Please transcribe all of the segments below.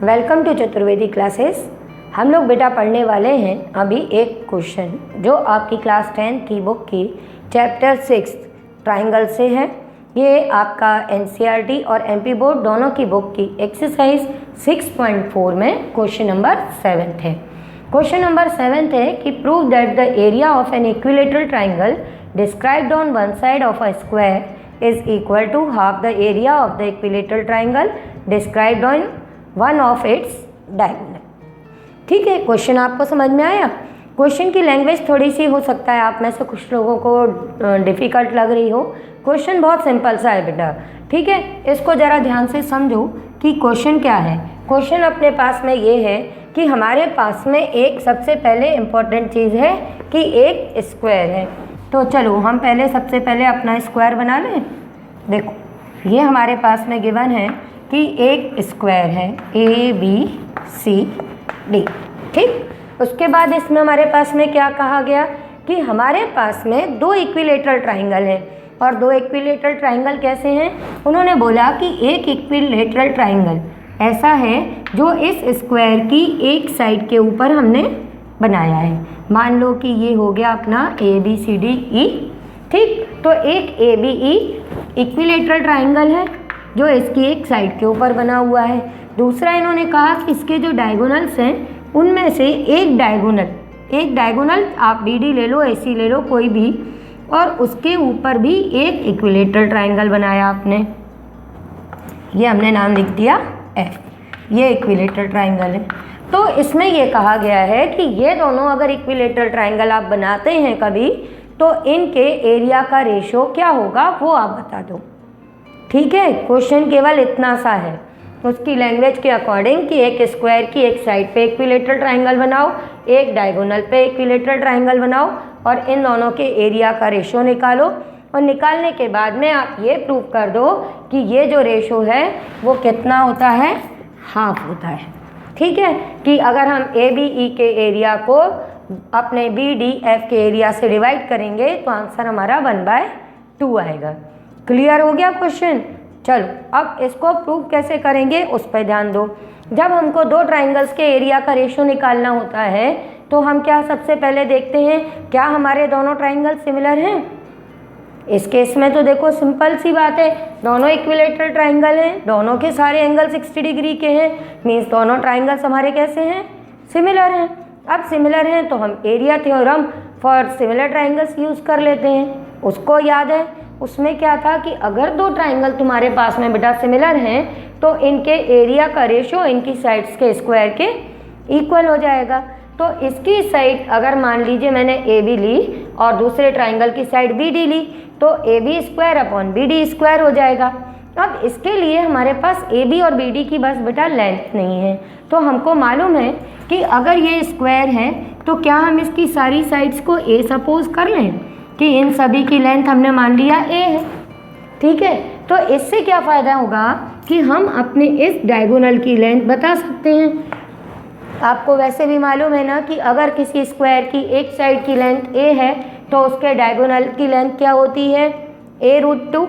Welcome to Chaturvedi classes. हम लोग बेटा पढ़ने वाले हैं अभी एक क्वेश्चन जो आपकी क्लास 10 की बुक की चैप्टर 6 ट्राइंगल से है। ये आपका एनसीईआरटी और एमपी बोर्ड दोनों की बुक की एक्सरसाइज 6.4 में क्वेश्चन नंबर 7 है। क्वेश्चन नंबर 7 है कि prove that the area of an equilateral triangle described on one side of a square is equal to half the area of the equilateral triangle described on one of its diagonal. ठीक है, question आपको समझ में आया। Question की language थोड़ी सी हो सकता है आप में से कुछ लोगों को डिफ़िकल्ट लग रही हो। क्वेश्चन बहुत सिंपल सा है बेटा, ठीक है। इसको ज़रा ध्यान से समझो कि क्वेश्चन क्या है। क्वेश्चन अपने पास में ये है कि हमारे पास में एक सबसे पहले इम्पॉर्टेंट चीज़ है कि एक स्क्वायर है। तो चलो हम पहले सबसे पहले अपना स्क्वायर बना लें। देखो ये हमारे पास में गिवन है कि एक स्क्वायर है ABCD, ठीक। उसके बाद इसमें हमारे पास में क्या कहा गया कि हमारे पास में दो इक्विलेटरल ट्राइंगल हैं। और दो इक्विलेटरल ट्राइंगल कैसे हैं? उन्होंने बोला कि एक इक्विलेटरल ट्राइंगल ऐसा है जो इस स्क्वायर की एक साइड के ऊपर हमने बनाया है। मान लो कि ये हो गया अपना ABCDE, ठीक। तो एक ABE इक्विलेटरल ट्राइंगल है जो इसकी एक साइड के ऊपर बना हुआ है। दूसरा इन्होंने कहा कि इसके जो डायगोनल्स हैं उनमें से एक डायगोनल आप BD ले लो, AC ले लो, कोई भी, और उसके ऊपर भी एक इक्विलेटरल ट्राइंगल बनाया आपने। ये हमने नाम लिख दिया F। ये इक्विलेटरल ट्राइंगल है। तो इसमें ये कहा गया है कि ये दोनों अगर इक्विलेटरल ट्राइंगल आप बनाते हैं कभी, तो इनके एरिया का रेशो क्या होगा वो आप बता दो, ठीक है। क्वेश्चन केवल इतना सा है उसकी लैंग्वेज के अकॉर्डिंग कि एक स्क्वायर की एक साइड पे इक्विलेटरल ट्राइंगल बनाओ, एक डायगोनल पे इक्विलेटरल ट्राइंगल बनाओ और इन दोनों के एरिया का रेशो निकालो। और निकालने के बाद में आप ये प्रूव कर दो कि ये जो रेशो है वो कितना होता है, हाफ होता है, ठीक है। कि अगर हम ABE के एरिया को अपने BDF के एरिया से डिवाइड करेंगे तो आंसर हमारा 1/2 आएगा। क्लियर हो गया क्वेश्चन? चलो अब इसको प्रूव कैसे करेंगे उस पर ध्यान दो। जब हमको दो ट्राइंगल्स के एरिया का रेशो निकालना होता है तो हम क्या सबसे पहले देखते हैं, क्या हमारे दोनों ट्राइंगल सिमिलर हैं। इस केस में तो देखो सिंपल सी बात है, दोनों इक्विलेटरल ट्राइंगल हैं, दोनों के सारे एंगल 60 डिग्री के हैं, मीन्स दोनों ट्राइंगल्स हमारे कैसे हैं, सिमिलर हैं। अब सिमिलर हैं तो हम area theorem for similar triangles use कर लेते हैं। उसको याद है, उसमें क्या था कि अगर दो ट्राइंगल तुम्हारे पास में बेटा सिमिलर हैं तो इनके एरिया का रेशो इनकी साइड्स के स्क्वायर के इक्वल हो जाएगा। तो इसकी साइड अगर मान लीजिए मैंने AB ली और दूसरे ट्राइंगल की साइड BD ली तो AB² हो जाएगा। अब इसके लिए हमारे पास AB और BD की बस बेटा लेंथ नहीं है। तो हमको मालूम है कि अगर ये स्क्वायर है तो क्या हम इसकी सारी साइड्स को A सपोज कर लें कि इन सभी की लेंथ हमने मान लिया A है, ठीक है। तो इससे क्या फ़ायदा होगा कि हम अपने इस डायगोनल की लेंथ बता सकते हैं। आपको वैसे भी मालूम है ना कि अगर किसी स्क्वायर की एक साइड की लेंथ A है तो उसके डायगोनल की लेंथ क्या होती है, A√2।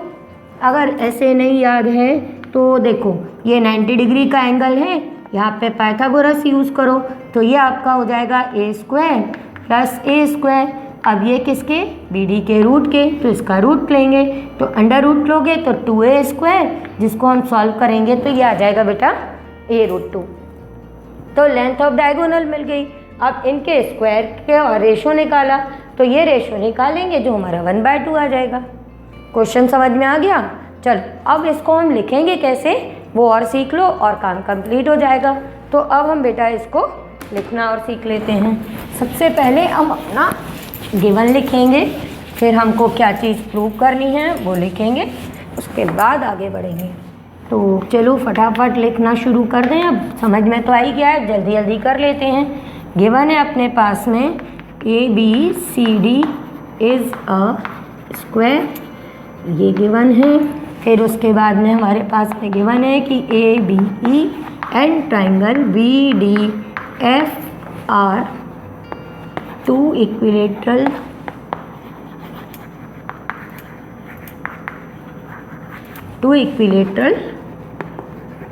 अगर ऐसे नहीं याद है तो देखो ये 90 डिग्री का एंगल है, यहाँ पे पाइथागोरस यूज़ करो तो ये आपका हो जाएगा A² + A²। अब ये किसके, BD के रूट के, तो इसका रूट लेंगे तो अंडर रूट लोगे तो 2A², जिसको हम सॉल्व करेंगे तो ये आ जाएगा बेटा A√2। तो लेंथ ऑफ डायगोनल मिल गई। अब इनके स्क्वायर के रेशो निकाला तो ये रेशो निकालेंगे जो हमारा 1/2 आ जाएगा। क्वेश्चन समझ में आ गया? चलो अब इसको हम लिखेंगे कैसे वो और सीख लो और काम कंप्लीट हो जाएगा। तो अब हम बेटा इसको लिखना और सीख लेते हैं। सबसे पहले हम अपना गिवन लिखेंगे, फिर हमको क्या चीज़ प्रूव करनी है वो लिखेंगे, उसके बाद आगे बढ़ेंगे। तो चलो फटाफट लिखना शुरू कर दें। अब समझ में तो आ ही गया है, जल्दी जल्दी कर लेते हैं। गिवन है अपने पास में ABCD इज़ अ स्क्वायर, ये गिवन है। फिर उसके बाद में हमारे पास में गिवन है कि ABE and triangle BDF are two equilateral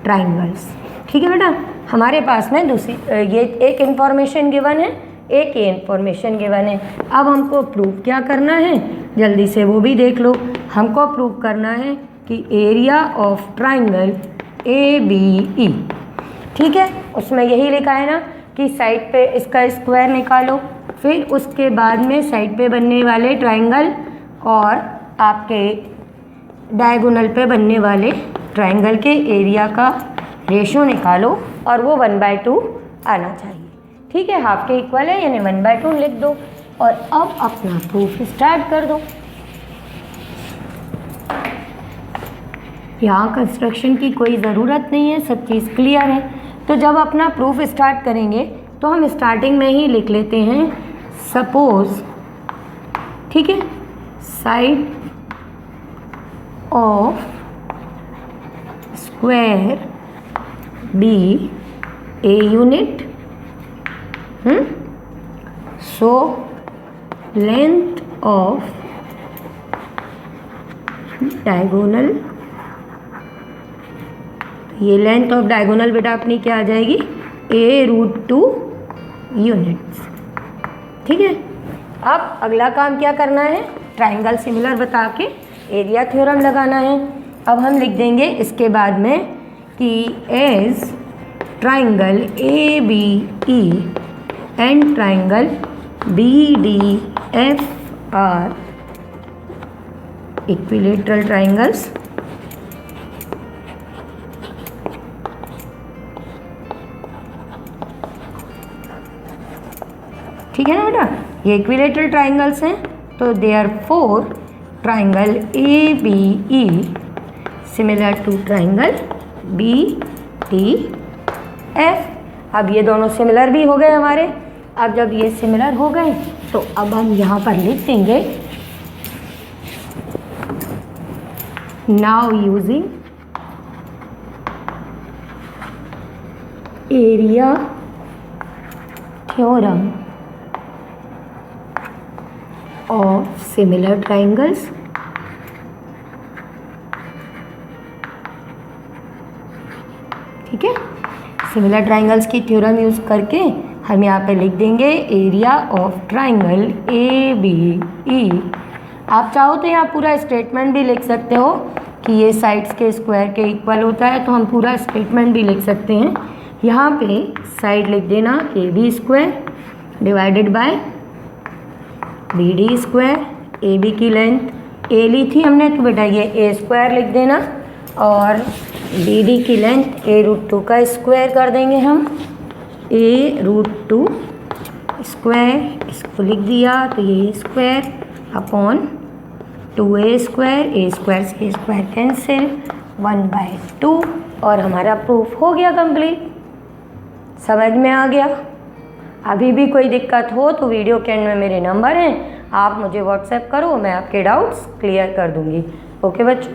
triangles, ठीक है बेटा। हमारे पास में दूसरी ये एक इन्फॉर्मेशन गिवन है, एक ये इन्फॉर्मेशन गिवन है। अब हमको प्रूव क्या करना है, जल्दी से वो भी देख लो। हमको प्रूव करना है कि एरिया ऑफ ट्राइंगल ABE, ठीक है, उसमें यही लिखा है ना कि साइड पे इसका स्क्वायर निकालो, फिर उसके बाद में साइड पे बनने वाले ट्राइंगल और आपके डायगोनल पे बनने वाले ट्राइंगल के एरिया का रेशो निकालो और वो 1/2 आना चाहिए। ठीक है, हाफ के इक्वल है यानी 1/2 लिख दो और अब अपना प्रूफ स्टार्ट कर दो। यहाँ कंस्ट्रक्शन की कोई ज़रूरत नहीं है, सब चीज़ क्लियर है। तो जब अपना प्रूफ स्टार्ट करेंगे तो हम स्टार्टिंग में ही लिख लेते हैं सपोज, ठीक है, side of square be a unit, so length of diagonal, ये लेंथ ऑफ डायगोनल बेटा अपनी क्या आ जाएगी, A√2 यूनिट्स। ठीक है, अब अगला काम क्या करना है, ट्राइंगल सिमिलर बता के एरिया थ्योरम लगाना है। अब हम लिख देंगे इसके बाद में कि as triangle ABE and triangle BDF are equilateral triangles, ठीक है ना बेटा, ये इक्विलेटरल ट्राइंगल्स हैं। तो therefore triangle ABE similar to triangle BDF। अब ये दोनों सिमिलर भी हो गए हमारे। अब जब ये सिमिलर हो गए तो अब हम यहाँ पर लिख देंगे now using area theorem of similar triangles, ठीक है, सिमिलर ट्राइंगल्स की थ्योरम यूज करके हम यहाँ पे लिख देंगे एरिया ऑफ ट्राइंगल ABE। आप चाहो तो यहाँ पूरा स्टेटमेंट भी लिख सकते हो कि ये साइड्स के स्क्वायर के इक्वल होता है, तो हम पूरा स्टेटमेंट भी लिख सकते हैं। यहाँ पे साइड लिख देना AB square divided by BD square, AB की लेंथ A ली थी हमने तो बेटा ये A स्क्वायर लिख देना और BD की लेंथ A√2 का स्क्वायर कर देंगे हम, A√2 स्क्वायर, इसको लिख दिया तो ये square upon 2A square, A square से A स्क्वायर कैंसिल, 1/2 और हमारा प्रूफ हो गया कंप्लीट। समझ में आ गया? अभी भी कोई दिक्कत हो तो वीडियो के एंड में मेरे नंबर हैं, आप मुझे व्हाट्सएप करो, मैं आपके डाउट्स क्लियर कर दूंगी। ओके बच्चों।